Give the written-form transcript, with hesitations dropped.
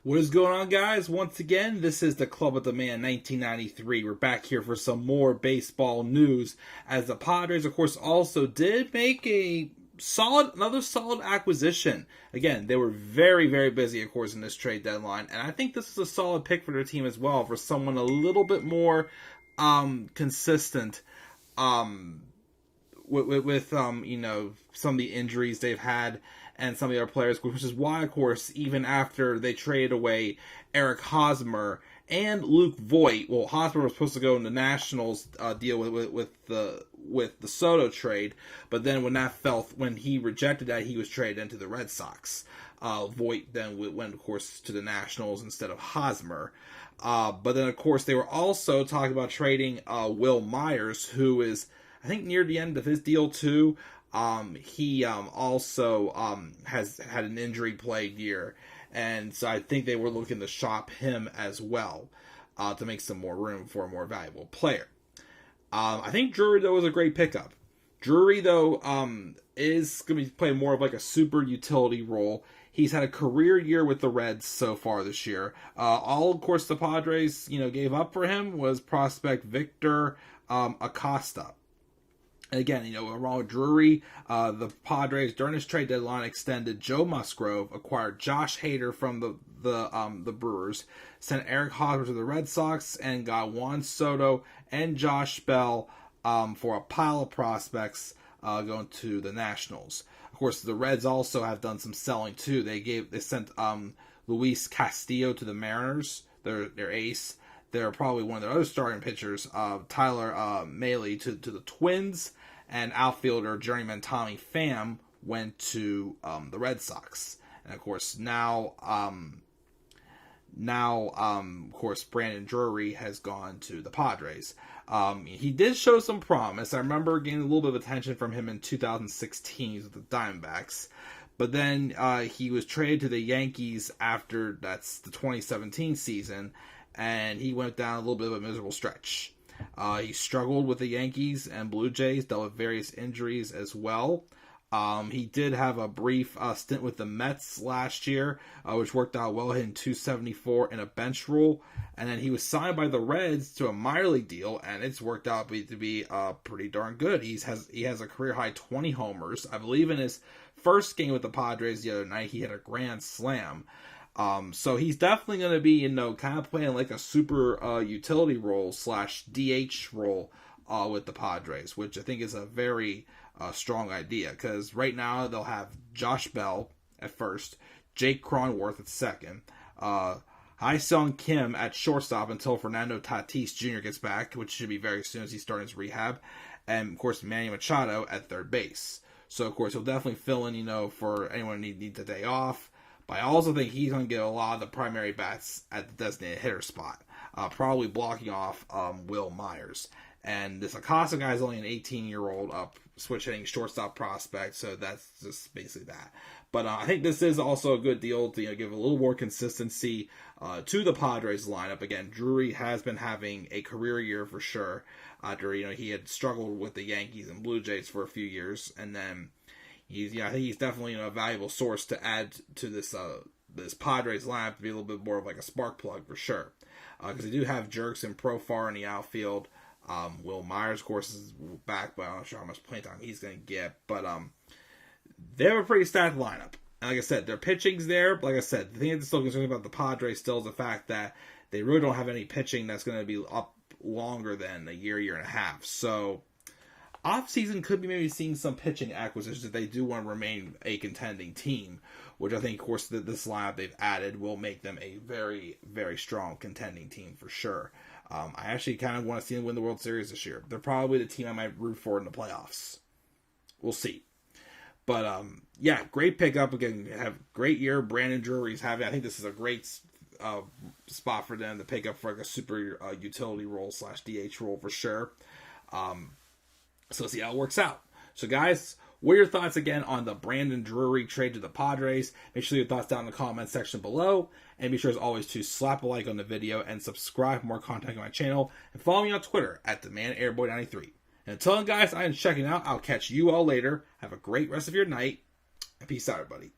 What is going on, guys? Once again, this is the Club of the Man 1993. We're back here for some more baseball news, as the Padres, of course, also did make another solid acquisition. Again, they were very, very busy, of course, in this trade deadline, and I think this is a solid pick for their team as well, for someone a little bit more consistent with some of the injuries they've had and some of the other players, which is why, of course, even after they traded away Eric Hosmer and Luke Voit, well, Hosmer was supposed to go in the Nationals deal with the Soto trade, but then when he rejected that, he was traded into the Red Sox. Voit then went, of course, to the Nationals instead of Hosmer. But then, of course, they were also talking about trading Will Myers, who is, I think, near the end of his deal too. He also has had an injury-plagued year, and so I think they were looking to shop him as well to make some more room for a more valuable player. I think Drury, though, was a great pickup. Drury, though, is going to be playing more of like a super utility role. He's had a career year with the Reds so far this year. All, of course, the Padres, gave up for him was prospect Victor Acosta. And again, along with Drury, the Padres during this trade deadline extended Joe Musgrove, acquired Josh Hader from the Brewers, sent Eric Hosmer to the Red Sox, and got Juan Soto and Josh Bell for a pile of prospects going to the Nationals. Of course, the Reds also have done some selling too. They sent Luis Castillo to the Mariners, their ace. They're probably one of their other starting pitchers, Tyler Mahle, to the Twins, and outfielder journeyman Tommy Pham went to the Red Sox. And of course, now, of course, Brandon Drury has gone to the Padres. He did show some promise. I remember getting a little bit of attention from him in 2016 with the Diamondbacks. But then he was traded to the Yankees after that's the 2017 season, and he went down a little bit of a miserable stretch. He struggled with the Yankees and Blue Jays, dealt with various injuries as well. He did have a brief stint with the Mets last year, which worked out well, hitting .274 in a bench role. And then he was signed by the Reds to a minor league deal, and it's worked out to be pretty darn good. He has a career high 20 homers. I believe in his first game with the Padres the other night, he had a grand slam. So he's definitely going to be, kind of playing like a super utility role / DH role with the Padres, which I think is a very strong idea, because right now they'll have Josh Bell at first, Jake Cronworth at second, Hye-Sung Kim at shortstop until Fernando Tatis Jr. gets back, which should be very soon as he's starting his rehab, and of course Manny Machado at third base. So of course he'll definitely fill in, for anyone who needs a day off. But I also think he's going to get a lot of the primary bats at the designated hitter spot, probably blocking off Will Myers. And this Acosta guy is only an 18-year-old switch hitting shortstop prospect, so that's just basically that. But I think this is also a good deal to give a little more consistency to the Padres lineup. Again, Drury has been having a career year for sure. After he had struggled with the Yankees and Blue Jays for a few years, and then I think he's definitely a valuable source to add to this Padres lineup to be a little bit more of like a spark plug for sure. Because they do have Jerks and Profar in the outfield. Will Myers, of course, is back, but I'm not sure how much playing time he's going to get. But they have a pretty stacked lineup. And like I said, their pitching's there. But like I said, the thing that's still concerning about the Padres still is the fact that they really don't have any pitching that's going to be up longer than a year and a half. So off-season could be maybe seeing some pitching acquisitions if they do want to remain a contending team, which I think, of course, this lineup they've added will make them a very, very strong contending team for sure. I actually kind of want to see them win the World Series this year. They're probably the team I might root for in the playoffs. We'll see. But, yeah, great pickup. Again, have great year. Brandon Drury's having. I think this is a great spot for them to pick up for like a super utility role / DH role for sure. So see how it works out. So guys, what are your thoughts again on the Brandon Drury trade to the Padres? Make sure your thoughts down in the comment section below. And be sure as always to slap a like on the video and subscribe for more content on my channel. And follow me on Twitter at TheManAirboy93. And until then guys, I am checking out. I'll catch you all later. Have a great rest of your night. And peace out everybody.